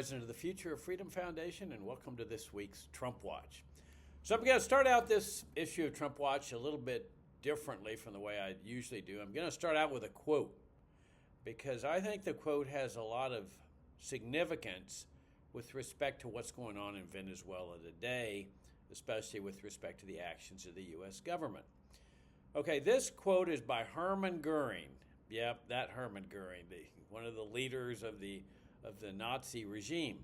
president of the Future of Freedom Foundation, and welcome to this week's Trump Watch. So I'm going to start out this issue of Trump Watch a little bit differently from the way I usually do. I'm going to start out with a quote because I think the quote has a lot of significance with respect to what's going on in Venezuela today, especially with respect to the actions of the U.S. government. Okay, this quote is by Hermann Goering. Yep, that Hermann Goering, one of the leaders of the Nazi regime.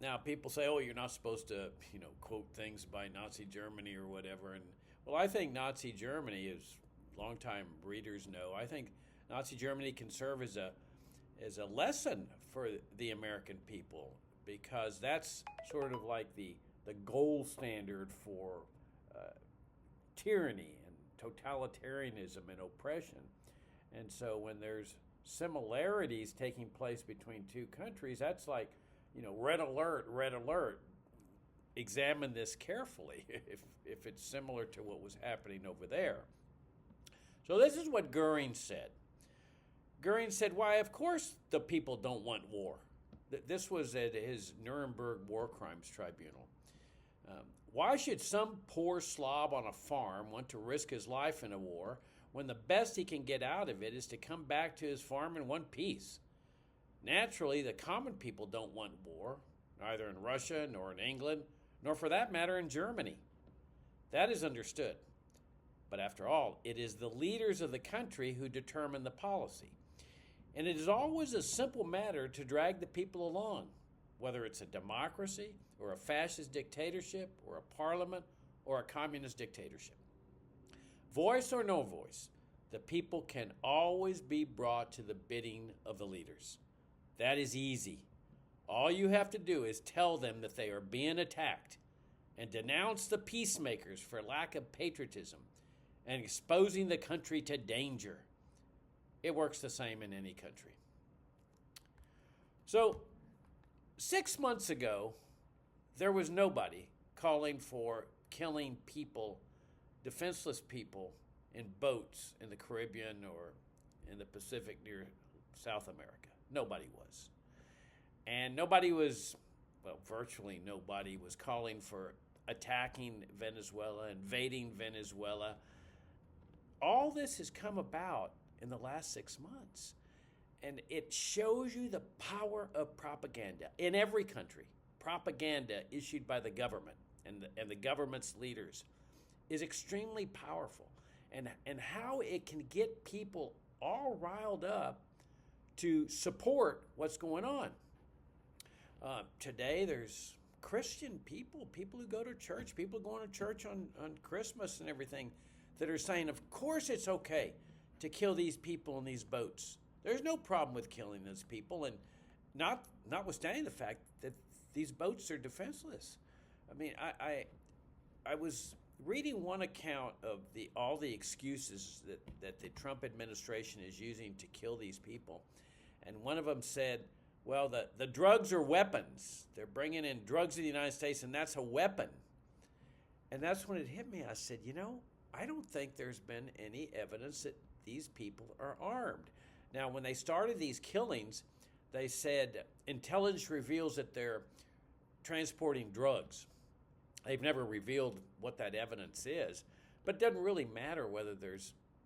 Now, people say, "Oh, you're not supposed to, quote things by Nazi Germany or whatever." And well, I think Nazi Germany, as longtime readers know, I think Nazi Germany can serve as a lesson for the American people, because that's sort of like the gold standard for tyranny and totalitarianism and oppression. And so when there's similarities taking place between two countries, that's like, red alert, examine this carefully if it's similar to what was happening over there. So this is what Goering said. Goering said, why, of course the people don't want war. This was at his Nuremberg War Crimes Tribunal. Why should some poor slob on a farm want to risk his life in a war when the best he can get out of it is to come back to his farm in one piece? Naturally, the common people don't want war, neither in Russia nor in England, nor for that matter in Germany. That is understood. But after all, it is the leaders of the country who determine the policy. And it is always a simple matter to drag the people along, whether it's a democracy or a fascist dictatorship or a parliament or a communist dictatorship. Voice or no voice, the people can always be brought to the bidding of the leaders. That is easy. All you have to do is tell them that they are being attacked and denounce the peacemakers for lack of patriotism and exposing the country to danger. It works the same in any country. So, 6 months ago, there was nobody calling for killing people, defenseless people, in boats in the Caribbean or in the Pacific near South America. Nobody was. And virtually nobody was calling for attacking Venezuela, invading Venezuela. All this has come about in the last 6 months. And it shows you the power of propaganda in every country. Propaganda issued by the government and the government's leaders is extremely powerful. And how it can get people all riled up to support what's going on. Today there's Christian people who go to church, people going to church on Christmas and everything, that are saying, of course it's okay to kill these people in these boats. There's no problem with killing those people, and notwithstanding the fact that these boats are defenseless. I mean, I was reading one account of all the excuses that the Trump administration is using to kill these people, and one of them said, well, the drugs are weapons. They're bringing in drugs to the United States, and that's a weapon. And that's when it hit me. I said, I don't think there's been any evidence that these people are armed. Now, when they started these killings, they said intelligence reveals that they're transporting drugs. They've never revealed what that evidence is, but it doesn't really matter whether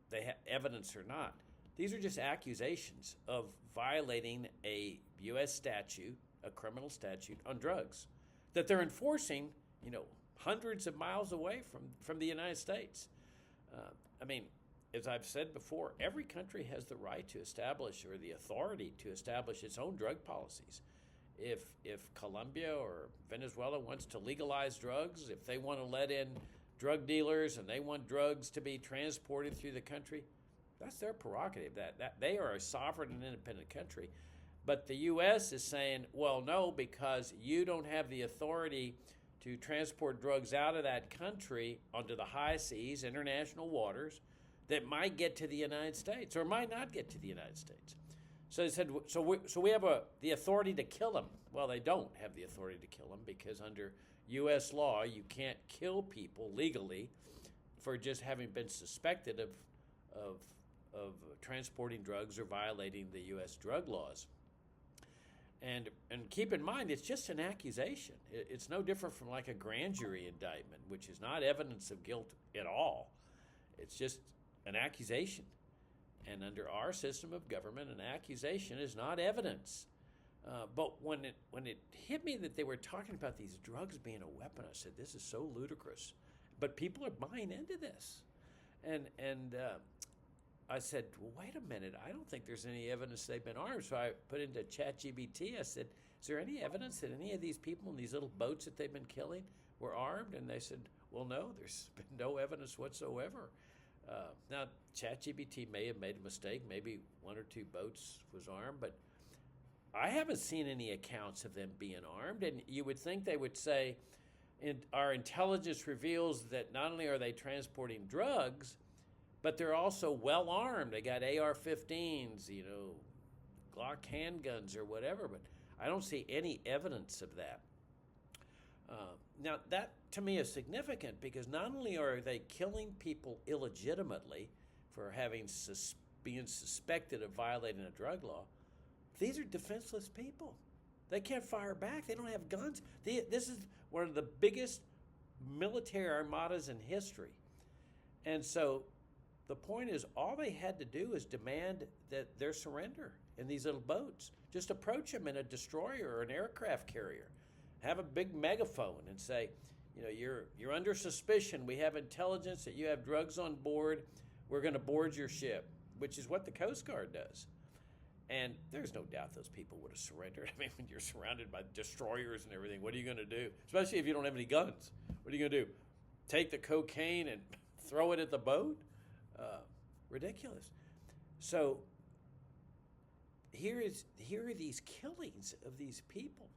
they have evidence or not. These are just accusations of violating a U.S. statute, a criminal statute on drugs, that they're enforcing, hundreds of miles away from the United States. As I've said before, every country has the right to establish, or the authority to establish, its own drug policies. If Colombia or Venezuela wants to legalize drugs, if they want to let in drug dealers and they want drugs to be transported through the country, that's their prerogative. That they are a sovereign and independent country. But the U.S. is saying, well, no, because you don't have the authority to transport drugs out of that country onto the high seas, international waters, that might get to the United States or might not get to the United States. So they said, so we have the authority to kill them. Well, they don't have the authority to kill them, because under U.S. law, you can't kill people legally for just having been suspected of transporting drugs or violating the U.S. drug laws. And keep in mind, it's just an accusation. It's no different from like a grand jury indictment, which is not evidence of guilt at all. It's just an accusation. And under our system of government, an accusation is not evidence. But when it hit me that they were talking about these drugs being a weapon, I said, this is so ludicrous. But people are buying into this. And I said, well, wait a minute, I don't think there's any evidence they've been armed. So I put into ChatGPT, I said, is there any evidence that any of these people in these little boats that they've been killing were armed? And they said, well, no, there's been no evidence whatsoever. Now, ChatGPT may have made a mistake. Maybe one or two boats was armed, but I haven't seen any accounts of them being armed. And you would think they would say, our intelligence reveals that not only are they transporting drugs, but they're also well armed. They got AR-15s, Glock handguns or whatever. But I don't see any evidence of that. Now, that to me is significant because not only are they killing people illegitimately for being suspected of violating a drug law, these are defenseless people. They can't fire back. They don't have guns. This is one of the biggest military armadas in history. And so the point is, all they had to do is demand that their surrender in these little boats. Just approach them in a destroyer or an aircraft carrier. Have a big megaphone and say, you're under suspicion. We have intelligence that you have drugs on board. We're going to board your ship, which is what the Coast Guard does. And there's no doubt those people would have surrendered. I mean, when you're surrounded by destroyers and everything, what are you going to do? Especially if you don't have any guns. What are you going to do? Take the cocaine and throw it at the boat? Ridiculous. So here are these killings of these people.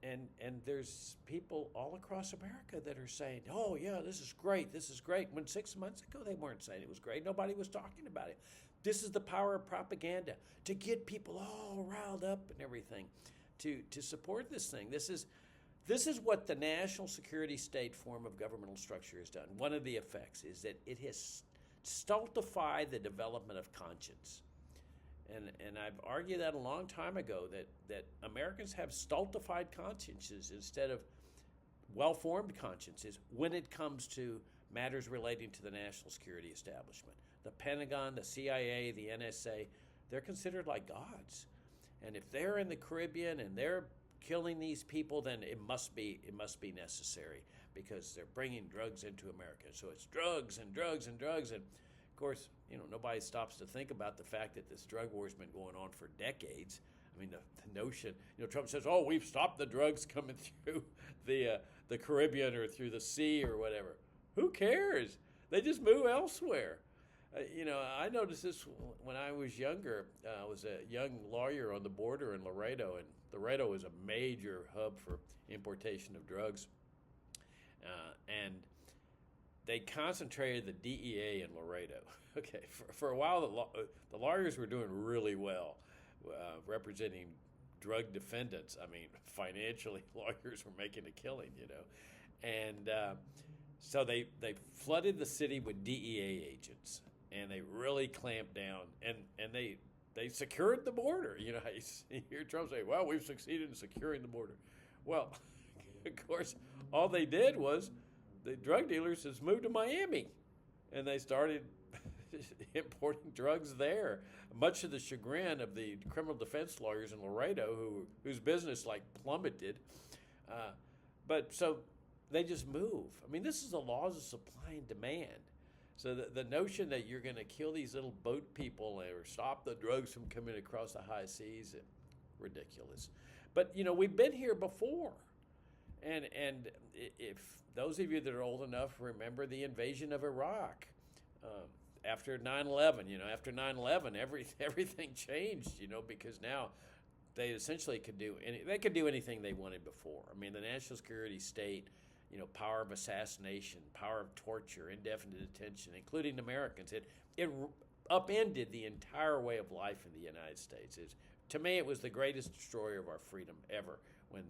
And there's people all across America that are saying, oh, yeah, this is great. When 6 months ago they weren't saying it was great. Nobody was talking about it. This is the power of propaganda to get people all riled up and everything to support this thing. This is what the national security state form of governmental structure has done. One of the effects is that it has stultified the development of conscience. And I've argued that a long time ago that Americans have stultified consciences instead of well-formed consciences when it comes to matters relating to the national security establishment. The Pentagon, the CIA, the NSA, they're considered like gods. And if they're in the Caribbean and they're killing these people, then it must be necessary because they're bringing drugs into America. So it's drugs and drugs and drugs. And of course, nobody stops to think about the fact that this drug war has been going on for decades. I mean, the notion, Trump says, oh, we've stopped the drugs coming through the Caribbean or through the sea or whatever. Who cares? They just move elsewhere. I noticed this when I was younger. I was a young lawyer on the border in Laredo, and Laredo is a major hub for importation of drugs. And they concentrated the DEA in Laredo. Okay, for a while, the lawyers were doing really well, representing drug defendants. I mean, financially, lawyers were making a killing, And so they flooded the city with DEA agents, and they really clamped down, and they secured the border. You hear Trump say, well, we've succeeded in securing the border. Well, of course, all they did was the drug dealers just moved to Miami, and they started importing drugs there, much to the chagrin of the criminal defense lawyers in Laredo, whose business plummeted. But so they just move. I mean, this is the laws of supply and demand. So the notion that you're going to kill these little boat people or stop the drugs from coming across the high seas, ridiculous. But we've been here before, and if those of you that are old enough remember the invasion of Iraq. After 9/11, after 9/11, everything changed, because now they essentially could do anything they wanted before. I mean, the national security state, power of assassination, power of torture, indefinite detention, including Americans. It upended the entire way of life in the United States. To me, it was the greatest destroyer of our freedom ever when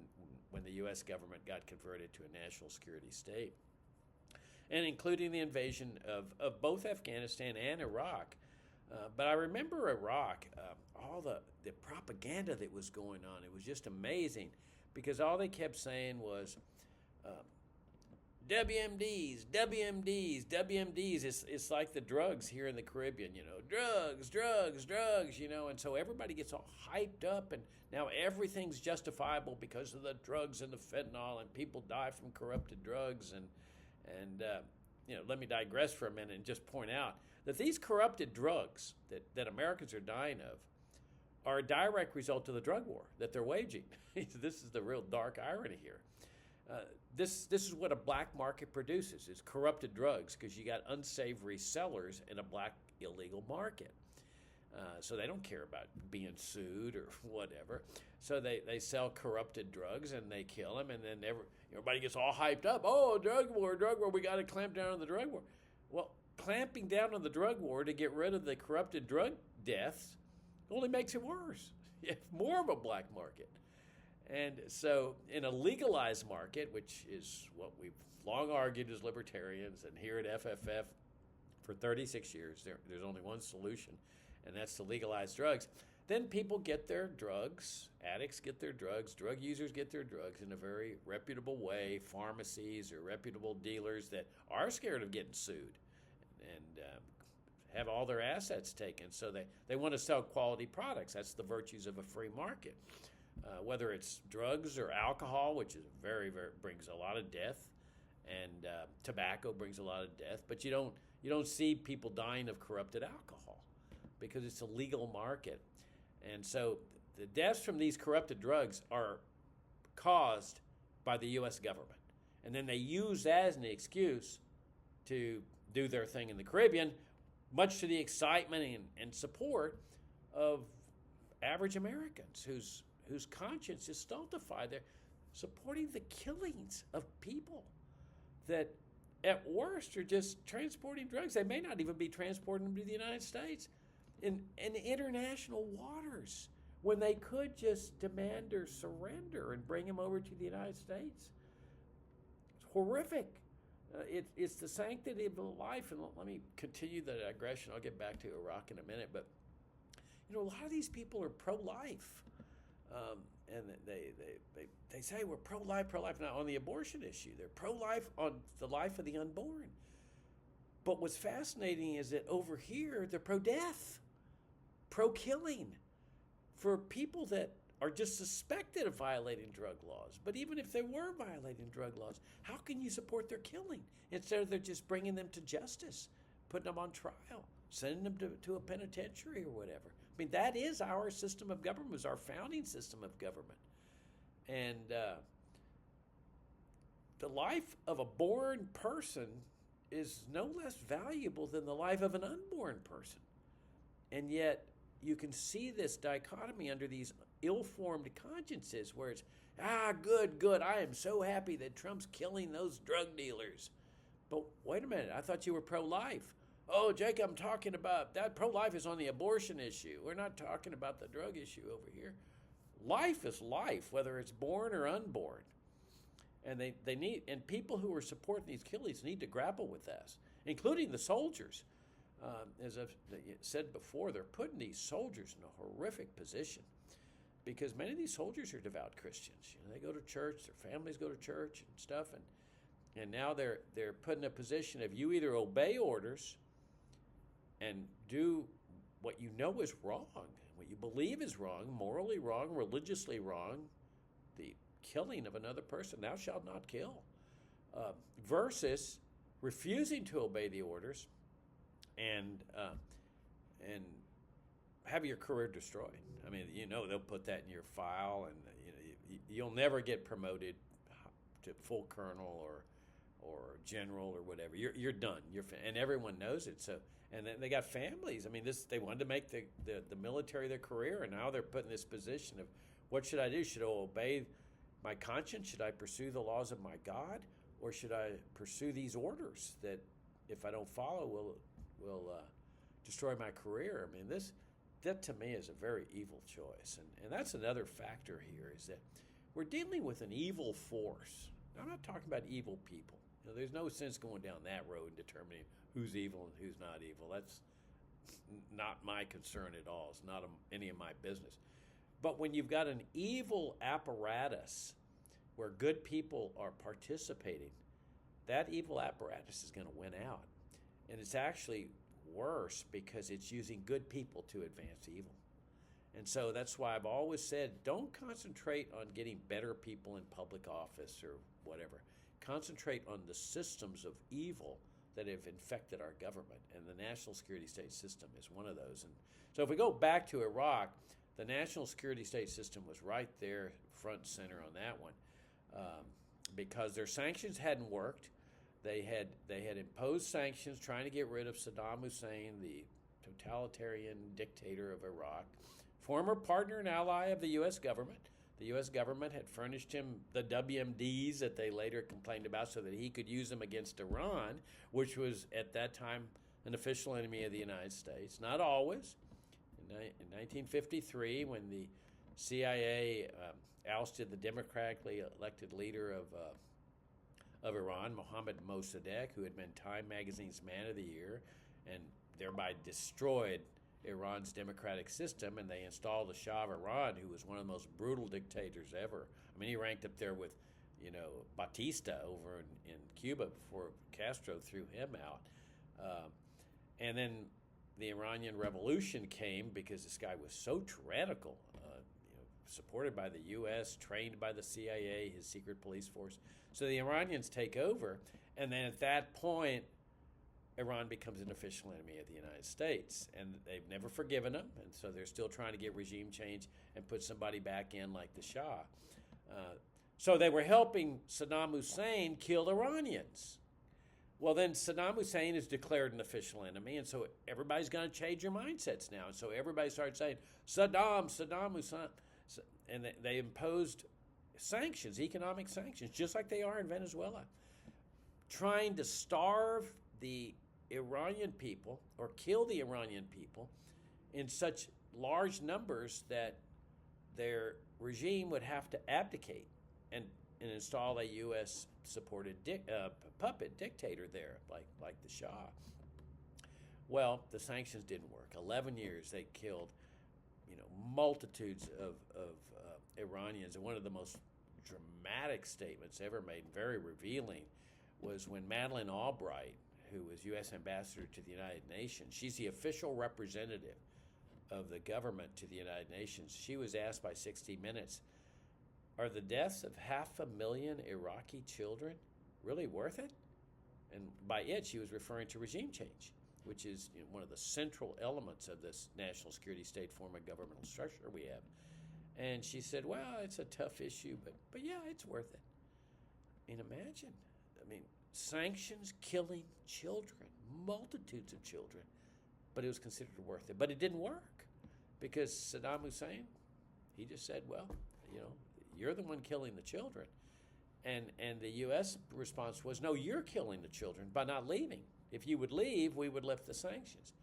the U.S. government got converted to a national security state. And including the invasion of both Afghanistan and Iraq, But I remember Iraq, all the propaganda that was going on. It was just amazing because all they kept saying was WMDs, WMDs, WMDs. It's like the drugs here in the Caribbean, drugs, drugs, drugs, and so everybody gets all hyped up, and now everything's justifiable because of the drugs and the fentanyl, and people die from corrupted drugs, and let me digress for a minute and just point out that these corrupted drugs that Americans are dying of are a direct result of the drug war that they're waging. This is the real dark irony here. This is what a black market produces, is corrupted drugs, because you got unsavory sellers in a black illegal market. So they don't care about being sued or whatever. So they sell corrupted drugs and they kill them, and then everybody gets all hyped up. Oh, drug war, we got to clamp down on the drug war. Well, clamping down on the drug war to get rid of the corrupted drug deaths only makes it worse. You have more of a black market. And so in a legalized market, which is what we've long argued as libertarians, and here at FFF for 36 years, there's only one solution, and that's to legalize drugs. Then people get their drugs, addicts get their drugs, drug users get their drugs in a very reputable way, pharmacies or reputable dealers that are scared of getting sued and have all their assets taken. So they want to sell quality products. That's the virtues of a free market. Whether it's drugs or alcohol, which is very brings a lot of death, and tobacco brings a lot of death, but you don't see people dying of corrupted alcohol because it's a legal market. And so the deaths from these corrupted drugs are caused by the U.S. government, and then they use that as an excuse to do their thing in the Caribbean, much to the excitement and support of average Americans whose conscience is stultified. They're supporting the killings of people that at worst are just transporting drugs. They may not even be transporting them to the United States in international waters when they could just demand their surrender and bring them over to the United States. It's horrific. It's the sanctity of life. And let me continue the digression. I'll get back to Iraq in a minute. But a lot of these people are pro-life. And they say we're pro-life. Now, on the abortion issue, they're pro-life on the life of the unborn. But what's fascinating is that over here, they're pro-death, pro-killing for people that are just suspected of violating drug laws. But even if they were violating drug laws, how can you support their killing instead of they're just bringing them to justice, putting them on trial, sending them to a penitentiary or whatever? I mean, that is our system of government. It was our founding system of government. And the life of a born person is no less valuable than the life of an unborn person. And yet you can see this dichotomy under these ill-formed consciences where it's, good, I am so happy that Trump's killing those drug dealers. But wait a minute, I thought you were pro-life. Oh, Jake, I'm talking about that. Pro-life is on the abortion issue. We're not talking about the drug issue over here. Life is life, whether it's born or unborn. And they need, and people who are supporting these killings need to grapple with this, including the soldiers. As I've said before, they're putting these soldiers in a horrific position because many of these soldiers are devout Christians. They go to church, their families go to church and stuff, and now they're put in a position of you either obey orders and do what you know is wrong, what you believe is wrong, morally wrong, religiously wrong, the killing of another person, thou shalt not kill, versus refusing to obey the orders and have your career destroyed. I mean, they'll put that in your file, and you'll never get promoted to full colonel or general or whatever. You're done. And everyone knows it. So, and then they got families. I mean, they wanted to make the military their career, and now they're put in this position of, what should I do? Should I obey my conscience? Should I pursue the laws of my God, or should I pursue these orders that, if I don't follow, will destroy my career? I mean, that to me is a very evil choice, and that's another factor here, is that we're dealing with an evil force. Now, I'm not talking about evil people. There's no sense going down that road and determining who's evil and who's not evil. not my concern at all. It's not any of my business. But when you've got an evil apparatus where good people are participating, that evil apparatus is going to win out. And it's actually worse because it's using good people to advance evil. And so that's why I've always said, don't concentrate on getting better people in public office or whatever. Concentrate on the systems of evil that have infected our government. And the national security state system is one of those. And so if we go back to Iraq, the national security state system was right there, front and center on that one, because their sanctions hadn't worked. They had imposed sanctions trying to get rid of Saddam Hussein, the totalitarian dictator of Iraq, former partner and ally of the U.S. government. The U.S. government had furnished him the WMDs that they later complained about so that he could use them against Iran, which was at that time an official enemy of the United States. Not always. In 1953, when the CIA ousted the democratically elected leader of Iran, Mohammad Mossadegh, who had been Time Magazine's Man of the Year, and thereby destroyed Iran's democratic system, and they installed the Shah of Iran, who was one of the most brutal dictators ever. I mean, he ranked up there with, Batista over in Cuba before Castro threw him out. And then the Iranian Revolution came because this guy was so tyrannical, supported by the U.S., trained by the CIA, his secret police force. So the Iranians take over, and then at that point, Iran becomes an official enemy of the United States, and they've never forgiven him, and so they're still trying to get regime change and put somebody back in like the Shah. So they were helping Saddam Hussein kill Iranians. Well, then Saddam Hussein is declared an official enemy, and so everybody's going to change their mindsets now. And so everybody started saying, Saddam Hussein. And they imposed sanctions, economic sanctions, just like they are in Venezuela, trying to starve the Iranian people or kill the Iranian people in such large numbers that their regime would have to abdicate and install a U.S.-supported puppet dictator there, like the Shah. Well, the sanctions didn't work. 11 years they killed, multitudes of Iranians. And one of the most dramatic statements ever made, very revealing, was when Madeleine Albright, who was U.S. ambassador to the United Nations, she's the official representative of the government to the United Nations. She was asked by 60 Minutes, are the deaths of 500,000 Iraqi children really worth it? And by it, she was referring to regime change, which is one of the central elements of this national security state form of governmental structure we have. And she said, well, it's a tough issue, but yeah, it's worth it. And imagine, sanctions killing children, multitudes of children, but it was considered worth it. But it didn't work because Saddam Hussein, he just said, well, you're the one killing the children. And the U.S. response was, no, you're killing the children by not leaving. If you would leave, we would lift the sanctions.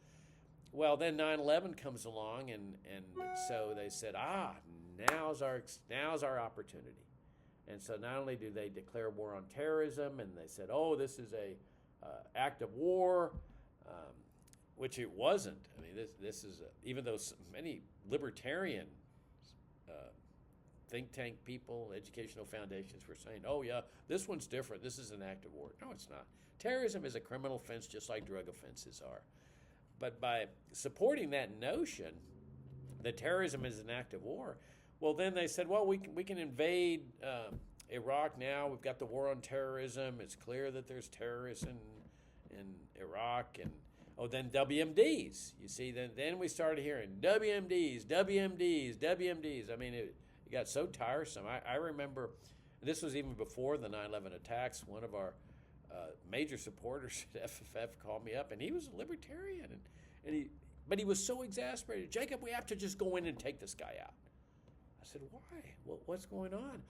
Well, then 9/11 comes along, and so they said, now's our opportunity. And so not only do they declare war on terrorism, and they said, this is a act of war, which it wasn't. This is even though many libertarian think tank people, educational foundations were saying, this one's different. This is an act of war. No, it's not. Terrorism is a criminal offense just like drug offenses are. But by supporting that notion that terrorism is an act of war, well, then they said, well, we can invade Iraq now. We've got the war on terrorism. It's clear that there's terrorists in Iraq. And, then WMDs. You see, then we started hearing WMDs. It got so tiresome. I remember, this was even before the 9/11 attacks, one of our major supporters at FFF called me up, and he was a libertarian, but he was so exasperated. Jacob, we have to just go in and take this guy out. I said, why? What's going on?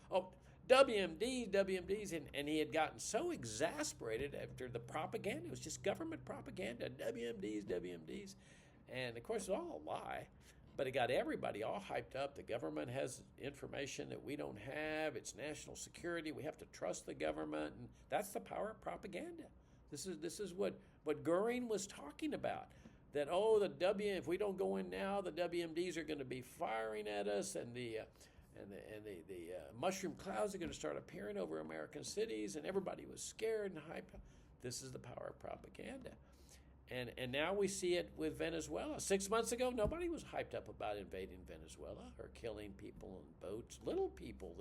WMDs, and he had gotten so exasperated after the propaganda. It was just government propaganda, WMDs, and of course it's all a lie. But it got everybody all hyped up. The government has information that we don't have. It's national security. We have to trust the government. And that's the power of propaganda. This is what Goering was talking about. that if we don't go in now, the WMDs are going to be firing at us, and the mushroom clouds are going to start appearing over American cities, and everybody was scared and hyped. This is the power of propaganda. And now we see it with Venezuela. 6 months ago, nobody was hyped up about invading Venezuela or killing people in boats, little people.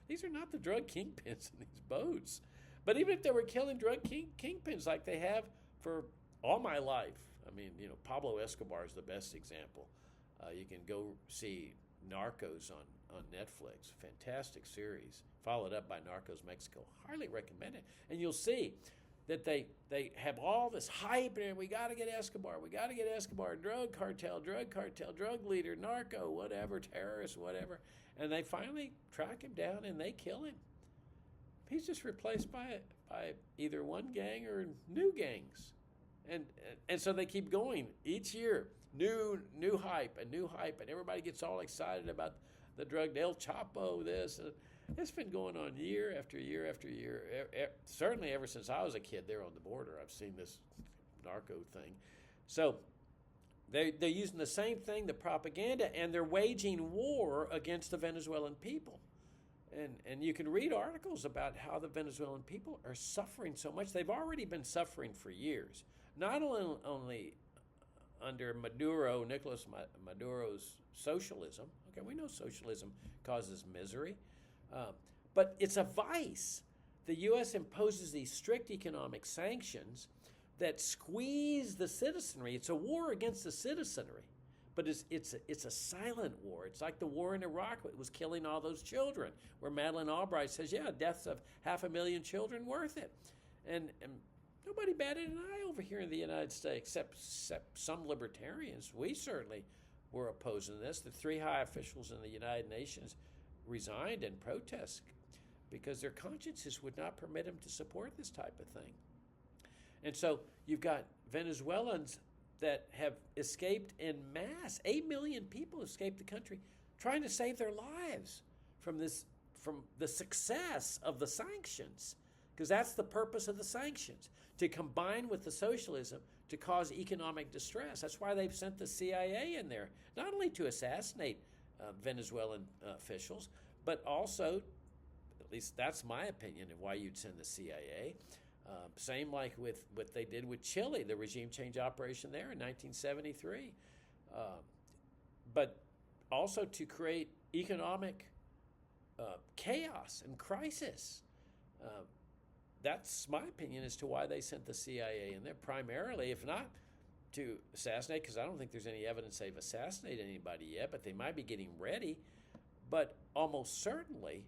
These are not the drug kingpins in these boats. But even if they were killing drug kingpins like they have for all my life, I mean, Pablo Escobar is the best example. You can go see Narcos on Netflix, fantastic series, followed up by Narcos Mexico. Highly recommend it. And you'll see that they have all this hype, and we got to get Escobar, drug cartel, drug leader, narco, whatever, terrorist, whatever. And they finally track him down and they kill him. He's just replaced by either one gang or new gangs. And so they keep going each year, new hype, and everybody gets all excited about the drug, El Chapo, this. It's been going on year after year after year. Certainly ever since I was a kid there on the border, I've seen this narco thing. So they're using the same thing, the propaganda, and they're waging war against the Venezuelan people. And you can read articles about how the Venezuelan people are suffering so much. They've already been suffering for years, not only under Nicolas Maduro's socialism. Okay, we know socialism causes misery. But it's a vice. The U.S. imposes these strict economic sanctions that squeeze the citizenry. It's a war against the citizenry, but it's a silent war. It's like the war in Iraq. It was killing all those children, where Madeleine Albright says, yeah, deaths of 500,000 children worth it. And nobody batted an eye over here in the United States, except some libertarians. We certainly were opposing this. The 3 high officials in the United Nations resigned in protest because their consciences would not permit them to support this type of thing. And so you've got Venezuelans that have escaped en masse. 8 million people escaped the country trying to save their lives from the success of the sanctions, because that's the purpose of the sanctions, to combine with the socialism to cause economic distress. That's why they've sent the CIA in there, not only to assassinate Venezuelan officials, but also, at least that's my opinion of why you'd send the CIA. Same like with what they did with Chile, the regime change operation there in 1973. But also to create economic chaos and crisis. That's my opinion as to why they sent the CIA in there, primarily, if not to assassinate, because I don't think there's any evidence they've assassinated anybody yet, but they might be getting ready, but almost certainly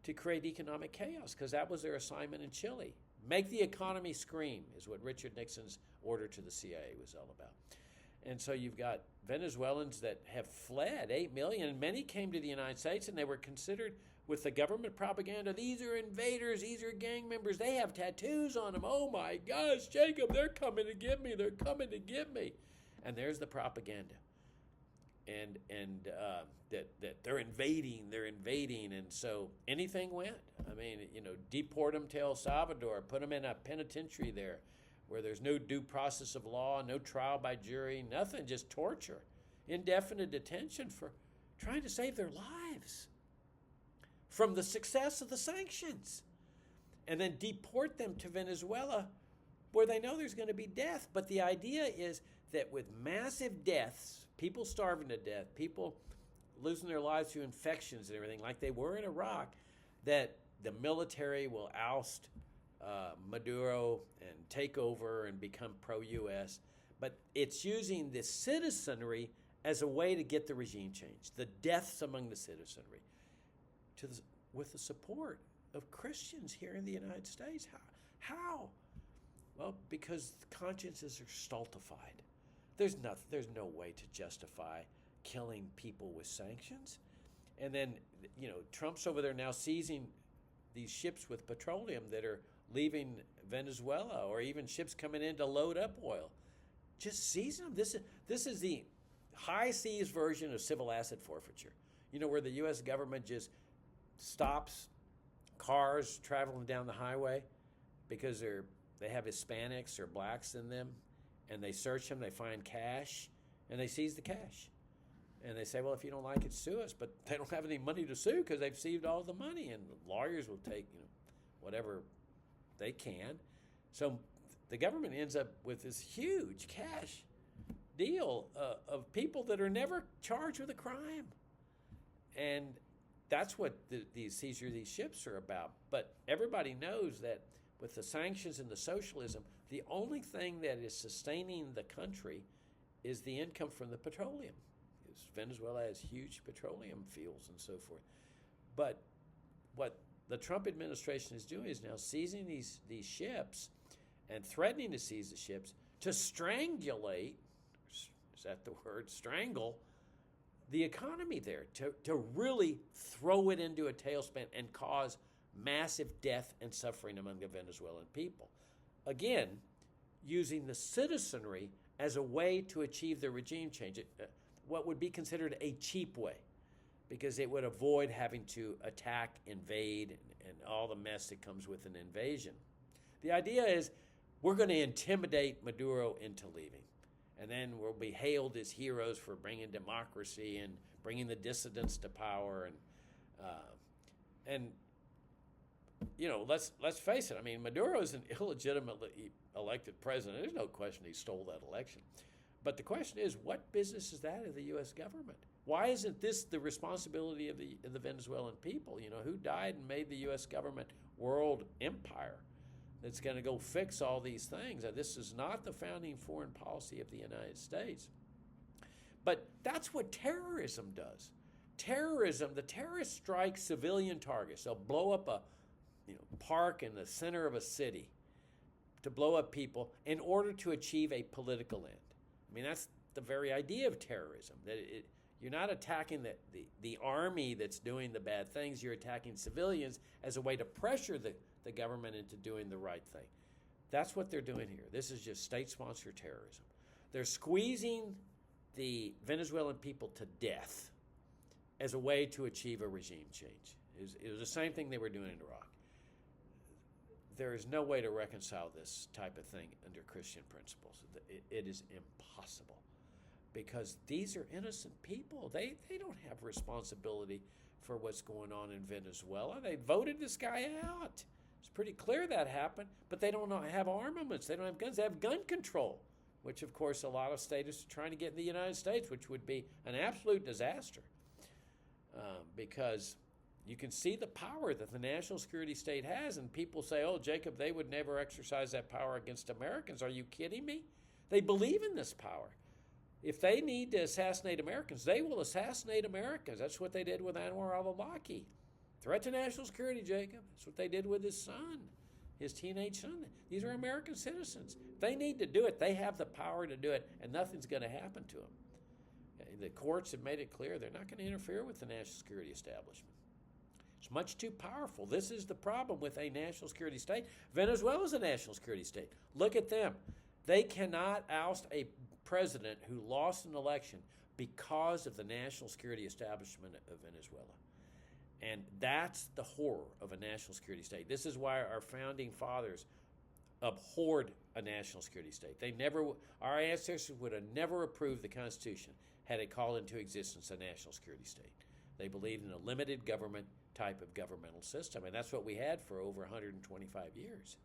to create economic chaos, because that was their assignment in Chile. Make the economy scream is what Richard Nixon's order to the CIA was all about. And so you've got Venezuelans that have fled, 8 million, and many came to the United States, and they were considered, with the government propaganda, these are invaders, these are gang members, they have tattoos on them. Oh my gosh, Jacob, they're coming to get me, they're coming to get me. And there's the propaganda. And that they're invading, and so anything went. I mean, deport them to El Salvador, put them in a penitentiary there where there's no due process of law, no trial by jury, nothing, just torture, indefinite detention for trying to save their lives from the success of the sanctions, and then deport them to Venezuela where they know there's going to be death. But the idea is that with massive deaths, people starving to death, people losing their lives through infections and everything, like they were in Iraq, that the military will oust Maduro and take over and become pro-U.S. But it's using the citizenry as a way to get the regime changed, the deaths among the citizenry, with the support of Christians here in the United States. How? Well, because the consciences are stultified. There's no way to justify killing people with sanctions. And then, Trump's over there now seizing these ships with petroleum that are leaving Venezuela, or even ships coming in to load up oil. Just seizing them. This is the high seas version of civil asset forfeiture. Where the U.S. government just stops cars traveling down the highway because they have Hispanics or blacks in them, and they search them, they find cash, and they seize the cash. And they say, well, if you don't like it, sue us. But they don't have any money to sue because they've seized all the money, and the lawyers will take whatever they can. So the government ends up with this huge cash deal of people that are never charged with a crime. And that's what the seizure of these ships are about. But everybody knows that with the sanctions and the socialism, the only thing that is sustaining the country is the income from the petroleum. Because Venezuela has huge petroleum fields and so forth. But what the Trump administration is doing is now seizing these ships and threatening to seize the ships to strangulate, is that the word, strangle, the economy there, to really throw it into a tailspin and cause massive death and suffering among the Venezuelan people. Again, using the citizenry as a way to achieve the regime change, what would be considered a cheap way, because it would avoid having to attack, invade, and all the mess that comes with an invasion. The idea is we're going to intimidate Maduro into leaving, and then we'll be hailed as heroes for bringing democracy and bringing the dissidents to power. And let's face it. I mean, Maduro is an illegitimately elected president. There's no question he stole that election. But the question is, what business is that of the U.S. government? Why isn't this the responsibility of the Venezuelan people? Who died and made the U.S. government world empire that's going to go fix all these things? This is not the founding foreign policy of the United States. But that's what terrorism does. The terrorists strike civilian targets. They'll blow up a park in the center of a city to blow up people in order to achieve a political end. I mean, that's the very idea of terrorism, that you're not attacking the army that's doing the bad things. You're attacking civilians as a way to pressure the government into doing the right thing. That's what they're doing here. This is just state-sponsored terrorism. They're squeezing the Venezuelan people to death as a way to achieve a regime change. It was the same thing they were doing in Iraq. There is no way to reconcile this type of thing under Christian principles. It is impossible, because these are innocent people. They don't have responsibility for what's going on in Venezuela. They voted this guy out. It's pretty clear that happened, but they don't have armaments. They don't have guns. They have gun control, which, of course, a lot of states are trying to get in the United States, which would be an absolute disaster, because you can see the power that the national security state has, and people say, oh, Jacob, they would never exercise that power against Americans. Are you kidding me? They believe in this power. If they need to assassinate Americans, they will assassinate Americans. That's what they did with Anwar al-Awlaki. Threat to national security, Jacob. That's what they did with his son, his teenage son. These are American citizens. If they need to do it, they have the power to do it, and nothing's going to happen to them. The courts have made it clear they're not going to interfere with the national security establishment. It's much too powerful. This is the problem with a national security state. Venezuela is a national security state. Look at them. They cannot oust a president who lost an election because of the national security establishment of Venezuela. And that's the horror of a national security state. This is why our founding fathers abhorred a national security state. Our ancestors would have never approved the Constitution had it called into existence a national security state. They believed in a limited government type of governmental system, and that's what we had for over 125 years.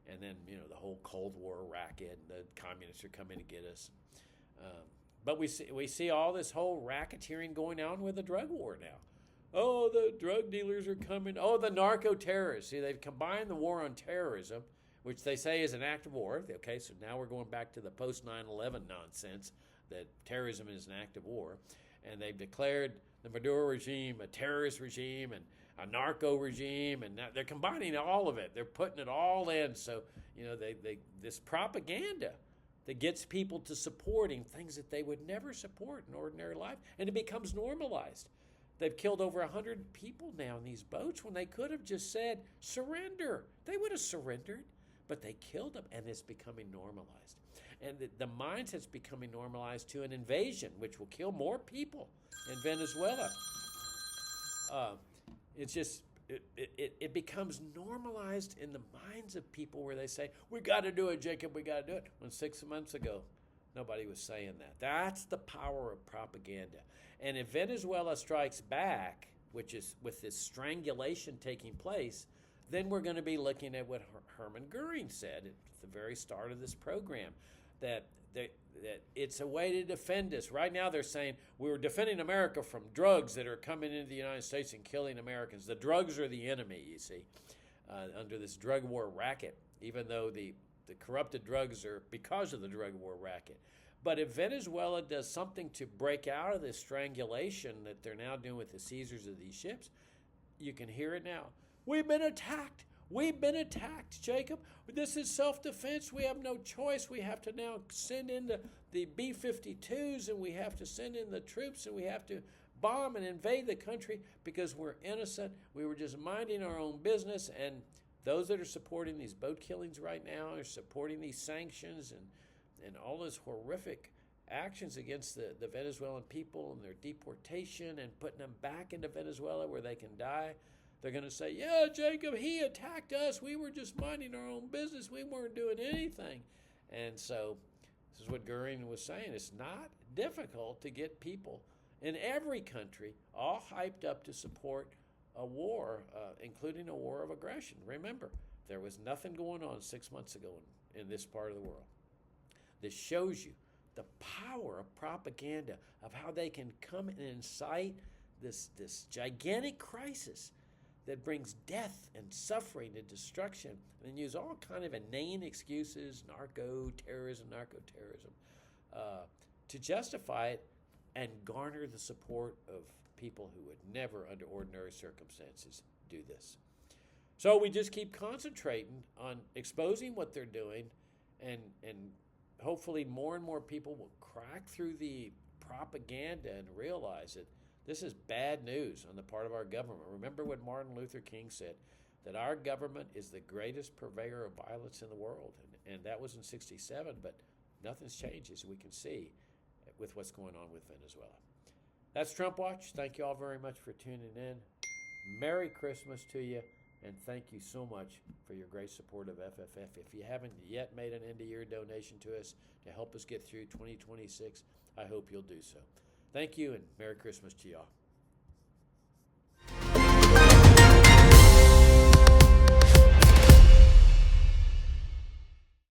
And then, the whole Cold War racket, and the communists are coming to get us. But we see all this whole racketeering going on with the drug war now. Oh, the drug dealers are coming. Oh, the narco-terrorists. See, they've combined the war on terrorism, which they say is an act of war. Okay, so now we're going back to the post-9/11 nonsense that terrorism is an act of war. And they've declared the Maduro regime a terrorist regime and a narco regime, and they're combining all of it. They're putting it all in. So, this propaganda that gets people to supporting things that they would never support in ordinary life, and it becomes normalized. They've killed over 100 people now in these boats when they could have just said, surrender. They would have surrendered, but they killed them, and it's becoming normalized. And the mindset's becoming normalized to an invasion, which will kill more people in Venezuela. It's just it becomes normalized in the minds of people where they say, we got to do it, Jacob, we got to do it. When 6 months ago, nobody was saying that. That's the power of propaganda. And if Venezuela strikes back, which is with this strangulation taking place, then we're going to be looking at what Herman Goering said at the very start of this program, that it's a way to defend us. Right now they're saying we're defending America from drugs that are coming into the United States and killing Americans. The drugs are the enemy, you see, under this drug war racket, even though the corrupted drugs are because of the drug war racket. But if Venezuela does something to break out of this strangulation that they're now doing with the seizures of these ships, you can hear it now. We've been attacked. We've been attacked, Jacob. This is self-defense. We have no choice. We have to now send in the B-52s, and we have to send in the troops, and we have to bomb and invade the country because we're innocent. We were just minding our own business. And those that are supporting these boat killings right now are supporting these sanctions and all those horrific actions against the Venezuelan people and their deportation and putting them back into Venezuela where they can die. They're going to say, yeah, Jacob, he attacked us. We were just minding our own business. We weren't doing anything. And so this is what Goering was saying. It's not difficult to get people in every country all hyped up to support a war, including a war of aggression. Remember, there was nothing going on 6 months ago in this part of the world. This shows you the power of propaganda, of how they can come and incite this gigantic crisis that brings death and suffering and destruction, and use all kind of inane excuses, narco-terrorism, to justify it and garner the support of people who would never, under ordinary circumstances, do this. So we just keep concentrating on exposing what they're doing, and hopefully more and more people will crack through the propaganda and realize that this is bad news on the part of our government. Remember what Martin Luther King said, that our government is the greatest purveyor of violence in the world. And that was in 1967, but nothing's changed, as we can see, with what's going on with Venezuela. That's Trump Watch. Thank you all very much for tuning in. Merry Christmas to you, and thank you so much for your great support of FFF. If you haven't yet made an end-of-year donation to us to help us get through 2026, I hope you'll do so. Thank you, and Merry Christmas to y'all.